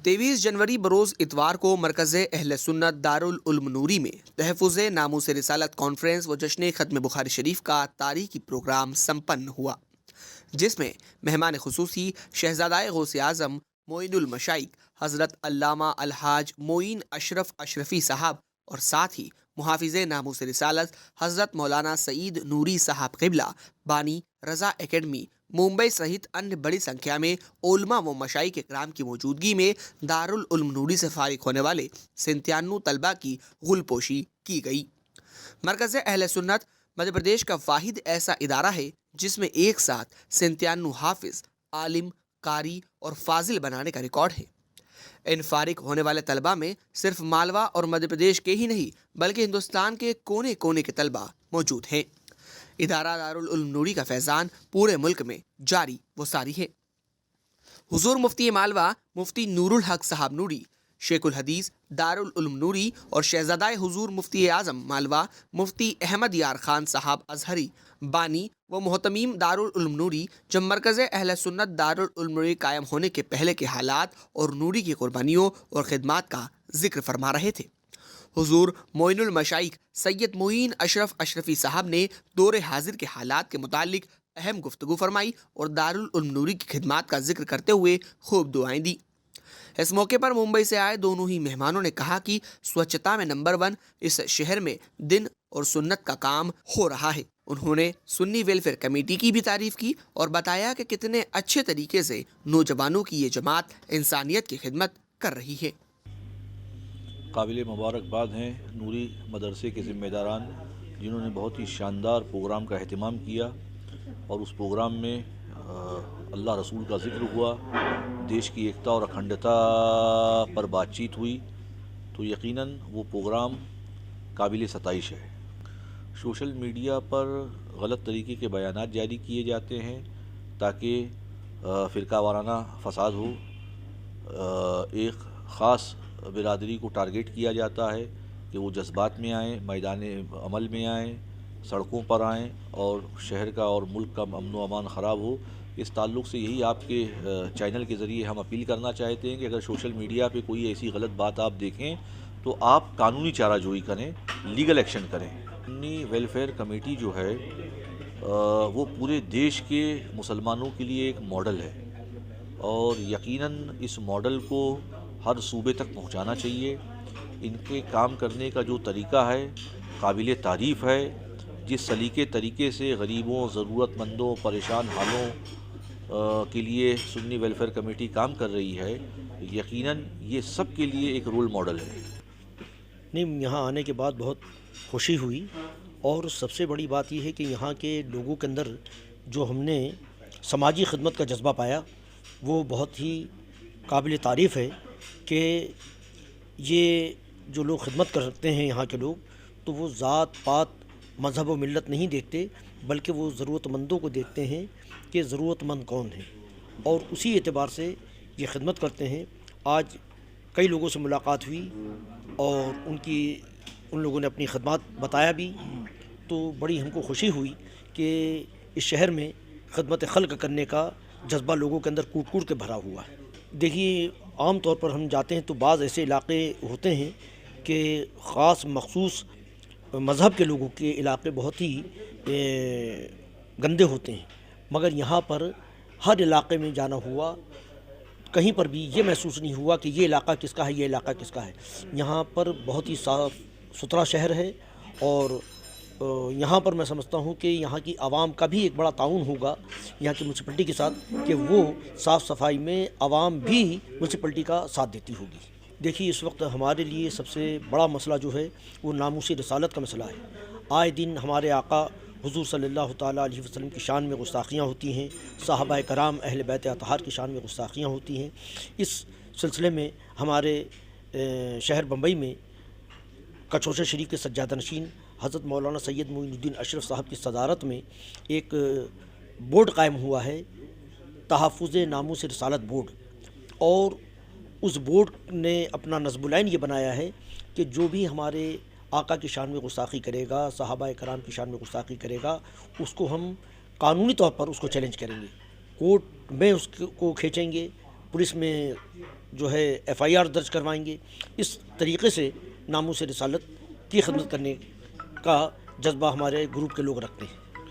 23 जनवरी बरोज इतवार को मरकज़ अहल सुन्नत दारुल उल्म नूरी में तहफ़्फ़ुज़ नामूस रिसालत कॉन्फ्रेंस व जश्न ख़त्म बुखारी शरीफ का तारीख़ी प्रोग्राम संपन्न हुआ, जिसमें मेहमान खुसूसी शहज़ादाए गौसे आज़म मोइनुल मशाइख हज़रत अल्लामा अलहाज मोइन अशरफ अशरफी साहब और साथ ही मुहाफ़िज़े नामूस रिसालत हज़रत मौलाना सईद नूरी साहब क़िबला बानी रज़ा एकेडमी मुंबई सहित अन्य बड़ी संख्या में उलमा व मशाइख इकराम की मौजूदगी में दारुल उल्म नूरी से फारिग होने वाले 97 तलबा की गुलपोशी की गई। मरकज़ अहले सुन्नत मध्य प्रदेश का वाहिद ऐसा इदारा है जिसमें एक साथ 97 हाफिज, आलिम, कारी और फाजिल बनाने का रिकॉर्ड है। इन फारिग होने वाले तलबा में सिर्फ मालवा और मध्य प्रदेश के ही नहीं बल्कि हिंदुस्तान के कोने कोने के तलबा मौजूद हैं। इदारा दारुल उल्म नूरी का फैज़ान पूरे मुल्क में जारी व सारी है। हुजूर मुफ्ती मालवा मुफ्ती नूरुल हक साहब नूरी, शेखुल हदीस दारुल उल्म नूरी और शहजादाए हुजूर मुफ्ती आज़म मालवा मुफ्ती अहमद यार खान साहब अजहरी बानी व मोहतमीम दारुल उल्म नूरी जब मरकज़ अहल सुन्नत दारुल उल्म नूरी कायम होने के पहले के हालात और नूरी की कुर्बानियों और खिदमात का जिक्र फरमा रहे थे। हुजूर मोइनुल मशाइख सैयद मोइन अशरफ अशरफी साहब ने दौरे हाजिर के हालात के मुतालिक अहम गुफ्तगू फरमाई और दारुल उल्म नूरी की खिदमात का जिक्र करते हुए खूब दुआएं दी। इस मौके पर मुंबई से आए दोनों ही मेहमानों ने कहा कि स्वच्छता में नंबर 1 इस शहर में दिन और सुन्नत का काम हो रहा है। उन्होंने सुन्नी वेलफेयर कमेटी की भी तारीफ की और बताया कि कितने अच्छे तरीके से नौजवानों की ये जमात इंसानियत की खिदमत कर रही है। काबिल मुबारकबाद हैं नूरी मदरसे के ज़िम्मेदारान, जिन्होंने बहुत ही शानदार प्रोग्राम का अहतमाम किया और उस प्रोग्राम में अल्लाह रसूल का ज़िक्र हुआ, देश की एकता और अखंडता पर बातचीत हुई, तो यकीनन वो प्रोग्राम काबिल सताइश है। सोशल मीडिया पर गलत तरीके के बयानात जारी किए जाते हैं ताकि फ़िरका वाराना फ़साद हो, एक ख़ास बिरादरी को टारगेट किया जाता है कि वो जज्बात में आएँ, मैदान अमल में आएँ, सड़कों पर आएँ और शहर का और मुल्क का अमन व अमान ख़राब हो। इस ताल्लुक़ से यही आपके चैनल के ज़रिए हम अपील करना चाहते हैं कि अगर सोशल मीडिया पे कोई ऐसी गलत बात आप देखें तो आप कानूनी चाराजोई करें, लीगल एक्शन करें। सुन्नी वेलफेयर कमेटी जो है वो पूरे देश के मुसलमानों के लिए एक मॉडल है और यकीनन इस मॉडल को हर सूबे तक पहुंचाना चाहिए। इनके काम करने का जो तरीका है काबिल तारीफ़ है। जिस सलीके तरीके से गरीबों, ज़रूरतमंदों, परेशान हालों के लिए सुन्नी वेलफेयर कमेटी काम कर रही है, यकीनन ये सब के लिए एक रोल मॉडल है। नहीं, यहाँ आने के बाद बहुत खुशी हुई और सबसे बड़ी बात यह है कि यहाँ के लोगों के अंदर जो हमने समाजी खिदमत का जज्बा पाया वो बहुत ही काबिल तारीफ़ है कि ये जो लोग खिदमत करते हैं यहाँ के लोग, तो वो ज़ात पात मज़हब व मिल्लत नहीं देखते बल्कि वो ज़रूरतमंदों को देखते हैं कि ज़रूरतमंद कौन है और उसी एतबार से ये खिदमत करते हैं। आज कई लोगों से मुलाकात हुई और उन लोगों ने अपनी खिदमत बताया भी, तो बड़ी हमको खुशी हुई कि इस शहर में खिदमत खल्क़ करने का जज्बा लोगों के अंदर कूट कूट के भरा हुआ है। देखिए, आम तौर पर हम जाते हैं तो बाज़ ऐसे इलाके होते हैं कि ख़ास मखसूस मज़हब के लोगों के इलाके बहुत ही गंदे होते हैं, मगर यहाँ पर हर इलाके में जाना हुआ, कहीं पर भी ये महसूस नहीं हुआ कि ये इलाका किसका है, ये इलाका किसका है। यहाँ पर बहुत ही साफ़ सुथरा शहर है और यहाँ पर मैं समझता हूँ कि यहाँ की आवाम का भी एक बड़ा ताउन होगा यहाँ की म्यूनसिपलिटी के साथ कि वो साफ़ सफाई में आवाम भी म्यूनसिपलिटी का साथ देती होगी। देखिए, इस वक्त हमारे लिए सबसे बड़ा मसला जो है वो नामूस रिसालत का मसला है। आए दिन हमारे आका हुज़ूर सल्लल्लाहु ताला अलैहि वसल्लम की शान में गुस्ताखियाँ होती हैं, सहाबाए कराम अहले बैत अतहार की शान में गुस्ताखियाँ होती हैं। इस सिलसिले में हमारे शहर बम्बई में कचौशा शरीफ के सज्जादा नशीन हज़रत मौलाना सैयद मोइनुद्दीन अशरफ साहब की सदारत में एक बोर्ड कायम हुआ है, तहफ़्फ़ुज़ नामूस रिसालत बोर्ड, और उस बोर्ड ने अपना नज़्मुल-ऐन ये बनाया है कि जो भी हमारे आका की शान में गुस्ताखी करेगा, सहाबाए कराम की शान में गुस्ताखी करेगा, उसको हम कानूनी तौर पर उसको चैलेंज करेंगे, कोर्ट में उसको खींचेंगे, पुलिस में जो है FIR दर्ज करवाएंगे। इस तरीके से नामूस रिसालत की खिदमत करने का जज्बा हमारे ग्रुप के लोग रखते हैं।